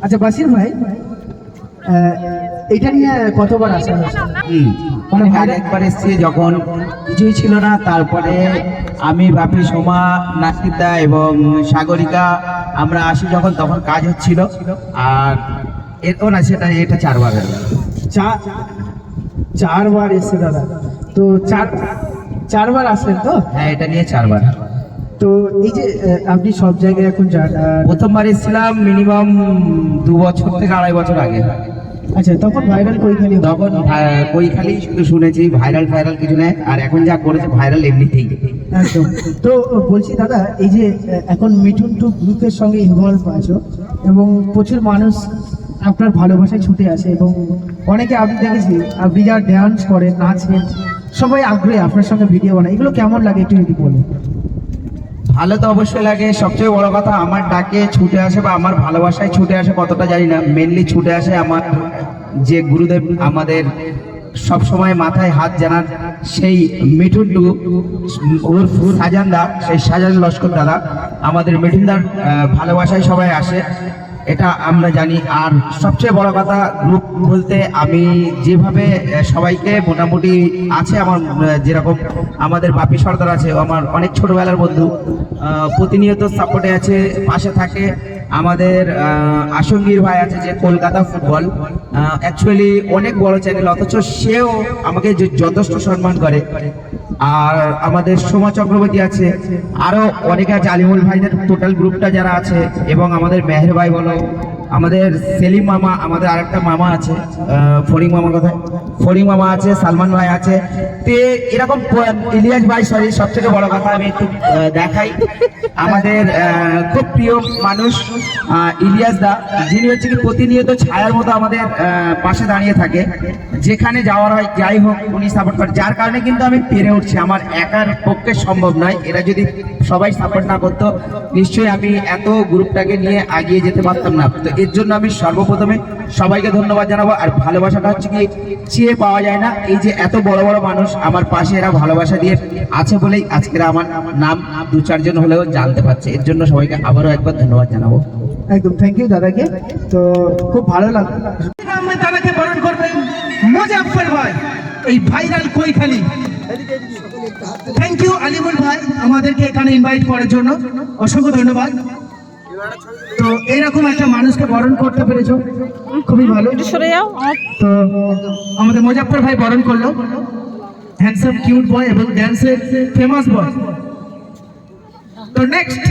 আচ্ছা বাসির ভাই, এটা নিয়ে কতবার আসা হয়েছে? মানে একবার এসছে যখন কিছুই ছিল না, তারপরে আমি বাপি সোমা নাসিদা এবং সাগরিকা আমরা আসি যখন, তখন কাজ হচ্ছিল। আর এরও না সেটা এটা চারবার হয়ে গেল। চারবার এসছে দাদা, তো চারবার আসলেন তো? হ্যাঁ, এটা নিয়ে চারবার। তো এই যে আপনি সব জায়গায় এখন যান, প্রথমবার এসেছিলাম মিনিমাম 2 বছর থেকে 2.5 বছর আগে। আচ্ছা, তখন ভাইরাল কৈখালি, তখন কৈখালি শুধু শুনেছি, ভাইরাল ফাইরাল কিছু নেই। আর এখন যা করেছে ভাইরাল এমনিতেই। একদম। তো বলছি দাদা, এই যে এখন মিঠুন টু গ্রুপের সঙ্গে ইনভলভ আছো এবং প্রচুর মানুষ আপনার ভালোবাসায় ছুটে আসে, এবং অনেকে আমি দেখেছি আপনি যা ডান্স করেন, নাচেন, সবাই আগ্রহী আপনার সঙ্গে ভিডিও বানায়, এগুলো কেমন লাগে একটু যদি বলেন। ভালো তো অবশ্যই লাগে। সবচেয়ে বড় কথা, আমার ডাকে ছুটে আসে বা আমার ভালোবাসায় ছুটে আসে কতটা জানি না, মেনলি ছুটে আসে আমার যে গুরুদেব আমাদের সব সময় মাথায় হাত জানার সেই মিঠুন টু ওরফ সাজানদা, সেই সাজান লস্কর দাদা, আমাদের মিঠুনদার ভালোবাসায় সবাই আসে, এটা আমরা জানি। আর সবচেয়ে বড় কথা, গ্রুপ বলতে আমি যেভাবে সবাইকে মোটামুটি আছে আমার, যেরকম আমাদের বাপি সর্দার আছে, আমার অনেক ছোটবেলার বন্ধু, প্রতিনিয়ত সাপোর্টে আছে, পাশে থাকে। আমাদের আসঙ্গীর ভাই আছে যে কলকাতা ফুটবল, অ্যাকচুয়ালি অনেক বড় চ্যানেল, অথচ সেও আমাকে যথেষ্ট সম্মান করে। আর আমাদের সোমা চক্রবর্তী আছে, আরো অনেকে আছে, আলিমুল ভাইদের টোটাল গ্রুপটা যারা আছে, এবং আমাদের মেহের ভাই বলো, আমাদের সেলিম মামা, আমাদের আরেকটা মামা আছে, ফরিং মামার কথা, ফরিং মামা আছে, সালমান ভাই আছে। তো এরকম ইলিয়াস ভাই, সরি সবথেকে বড় কথা আমি একটু দেখাই, আমাদের খুব প্রিয় মানুষ ইলিয়াস দা, যিনি হচ্ছে কি প্রতিনিয়ত ছায়ার মতো আমাদের পাশে দাঁড়িয়ে থাকে, যেখানে যাওয়ার হয় যাই হোক উনি সাপোর্ট করে, যার কারণে কিন্তু আমি পেরে উঠছি। আমার একার পক্ষে সম্ভব নয়, এরা যদি সবাই সাপোর্ট না করতো নিশ্চয়ই আমি এত গ্রুপটাকে নিয়ে এগিয়ে যেতে পারতাম না। তো এর জন্য আমি সর্বপ্রথমে সবাইকে ধন্যবাদ জানাবো। আর ভালোবাসাটা হচ্ছে কি চেয়ে পাওয়া যায় না, এই যে এত বড় বড় মানুষ আমার পাশে এরা ভালোবাসা দিয়ে আছে বলেই আজকের আমার নাম 2-4 জন হলেও জানতে পারছে। এর জন্য সবাইকে আবারও একবার ধন্যবাদ জানাবো। একদম, থ্যাংক ইউ দাদাকে। তো খুব ভালো লাগলো। দাদাকে বরণ করবেন মুজাফফর ভাই, এই ভাইরাল কৈখালি। থ্যাংক ইউ আলিমুল ভাই, আমাদেরকে এখানে ইনভাইট করার জন্য অসংখ্য ধন্যবাদ। তো এরকম একটা মানুষকে বরণ করতে পেরেছো, খুবই ভালো। তো আমাদের মুজাফফর ভাই বরণ করলো, হ্যান্ডসাম কিউট বয় এবং ড্যান্সের ফেমাস বয়। তো নেক্সট